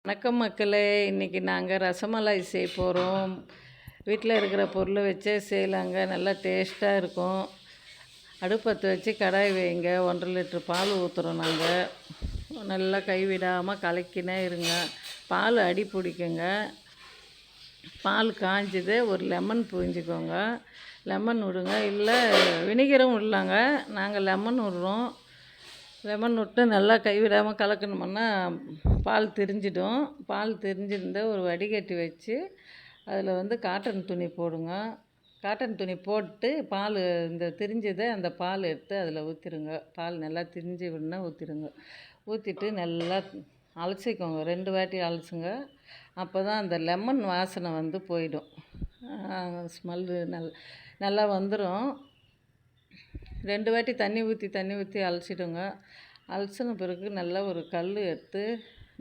வணக்கம் மக்களே. இன்றைக்கி நாங்கள் ரசமலாய் செய்ய போகிறோம். வீட்டில் இருக்கிற பொருளை வச்சே செய்யலாங்க. நல்லா டேஸ்ட்டாக இருக்கும். அடுப்பத்தை வச்சு கடாய் வைங்க. 1.5 லிட்டர் பால் ஊற்றுறோம் நாங்கள். நல்லா கைவிடாமல் கலக்கினே இருங்க. பால் அடி பிடிக்குங்க. பால் காஞ்சது. ஒரு லெமன் புழிஞ்சிக்கோங்க. லெமன் விடுங்க, இல்லை வினிகரும் விடலாங்க. நாங்கள் லெமன் விடுறோம். லெமன் விட்டு நல்லா கைவிடாமல் கலக்கணுமுன்னா பால் திரிஞ்சிடும். பால் திரிஞ்சிருந்த ஒரு வடிகட்டி வச்சு அதில் காட்டன் துணி போடுங்க. காட்டன் துணி போட்டு பால் இந்த திரிஞ்சதை அந்த பால் எடுத்து அதில் ஊற்றிடுங்க. பால் நல்லா திரிஞ்சு விடனா ஊற்றிடுங்க. ஊற்றிட்டு நல்லா அலசிக்கோங்க. 2 வாட்டி அலசுங்க. அப்போ தான் அந்த லெமன் வாசனை போயிடும். ஸ்மெல்லு நல்லா வந்துடும். 2 வாட்டி தண்ணி ஊற்றி அலசிடுங்க. அலசின பிறகு நல்லா ஒரு கல் எடுத்து,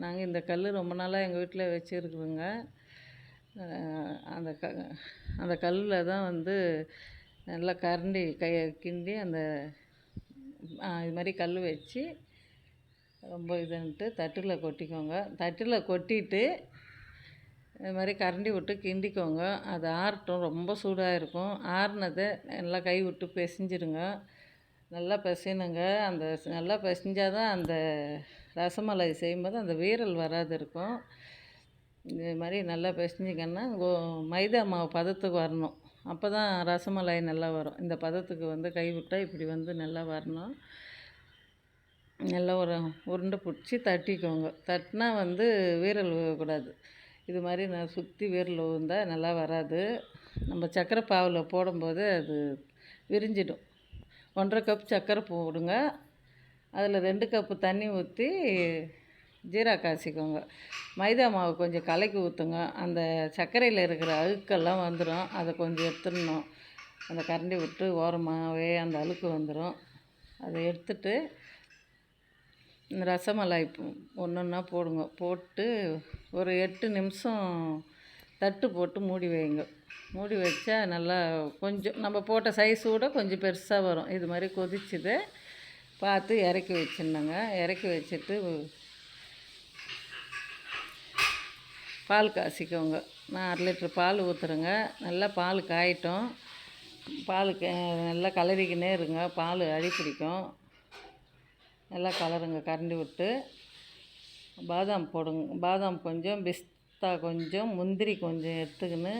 நாங்கள் இந்த கல் ரொம்ப நாளாக எங்கள் வீட்டில் வச்சுருக்குறோங்க. அந்த கல்லில் தான் நல்லா கரண்டி கிண்டி இது மாதிரி கல் வச்சு ரொம்ப இதுன்ட்டு தட்டில் கொட்டிக்கோங்க. தட்டில் கொட்டிட்டு இது மாதிரி கரண்டி விட்டு கிண்டிக்கோங்க. அது ஆறட்டும். ரொம்ப சூடாக இருக்கும். ஆறுனதை நல்லா கை விட்டு பிசைஞ்சிடுங்க. நல்லா பிசைனுங்க. நல்லா பிசைஞ்சால் தான் அந்த ரசமலாய் செய்யும்போது அந்த வீரல் வராது இருக்கும். இது மாதிரி நல்லா பிசைஞ்சிங்கன்னா மைதா மாவு பதத்துக்கு வரணும். அப்போ தான் ரசமலாய் நல்லா வரும். இந்த பதத்துக்கு கை விட்டால் இப்படி நல்லா வரணும். நல்லா ஒரு உருண்டை பிடிச்சி தட்டிக்கோங்க. தட்டினா வீரல் விழக்கூடாது. இது மாதிரி நான் சுற்றி வீரல் விழுந்தால் நல்லா வராது. நம்ம சர்க்கரை பாவில் போடும்போது அது விரிஞ்சிடும். 1.5 கப் சர்க்கரை போடுங்க. அதில் 2 கப்பு தண்ணி ஊற்றி ஜீரா காய்ச்சிக்கோங்க. மைதா மாவு கொஞ்சம் கலக்கி ஊற்றுங்க. அந்த சர்க்கரையில் இருக்கிற அழுக்கெல்லாம் வந்துடும். அதை கொஞ்சம் எடுத்துடணும். அந்த கரண்டி விட்டு ஓரமாகவே அந்த அழுக்கு வந்துடும். அதை எடுத்துட்டு இந்த ரசமலாய் ஒன்றா போடுங்க. போட்டு ஒரு 8 நிமிஷம் தட்டு போட்டு மூடி வைங்க. மூடி வச்சா நல்லா கொஞ்சம் நம்ம போட்ட சைஸோட கொஞ்சம் பெருசாக வரும். இது மாதிரி கொதிச்சுது பார்த்து இறக்கி வச்சிடணுங்க. இறக்கி வச்சுட்டு பால் காய்ச்சிக்கோங்க. நான் 1/2 லிட்டர் பால் ஊற்றுறேங்க. நல்லா பால் காயட்டும். நல்லா கலரிக்கினே இருங்க. பால் அடி பிடிக்கும். நல்லா கலருங்க கரண்டி விட்டு. பாதாம் போடுங்க. பாதாம் கொஞ்சம், பிஸ்தா கொஞ்சம், முந்திரி கொஞ்சம் எடுத்துக்கின்னு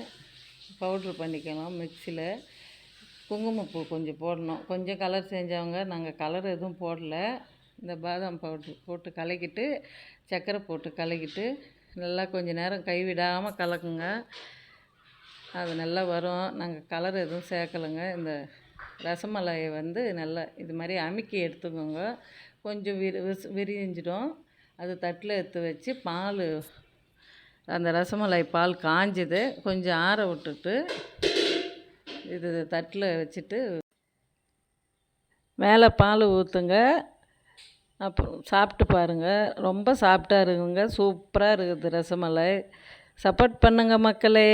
பவுட்ரு பண்ணிக்கலாம் மிக்சியில். குங்குமப்பூ கொஞ்சம் போடணும். கொஞ்சம் கலர் செஞ்சவங்க. நாங்கள் கலர் எதுவும் போடல. இந்த பாதாம் பவுட்ரு போட்டு கலக்கிட்டு சர்க்கரை போட்டு கலக்கிட்டு நல்லா கொஞ்சம் நேரம் கைவிடாமல் கலக்குங்க. அது நல்லா வரும். நாங்கள் கலர் எதுவும் சேர்க்கலைங்க. இந்த ரசமலாயை நல்லா இது மாதிரி அமுக்கி எடுத்துக்கோங்க. கொஞ்சம் விரிஞ்சிடும். அது தட்டில் எடுத்து வச்சு அந்த ரசமலாய் பால் காஞ்சது கொஞ்சம் ஆற விட்டுட்டு இது தட்டில் வச்சுட்டு மேலே பால் ஊற்றுங்க. அப்புறம் சாப்பிட்டு பாருங்கள். ரொம்ப சாஃப்டாக இருக்குங்க. சூப்பராக இருக்குது ரசமலாய். சப்போர்ட் பண்ணுங்கள் மக்களே.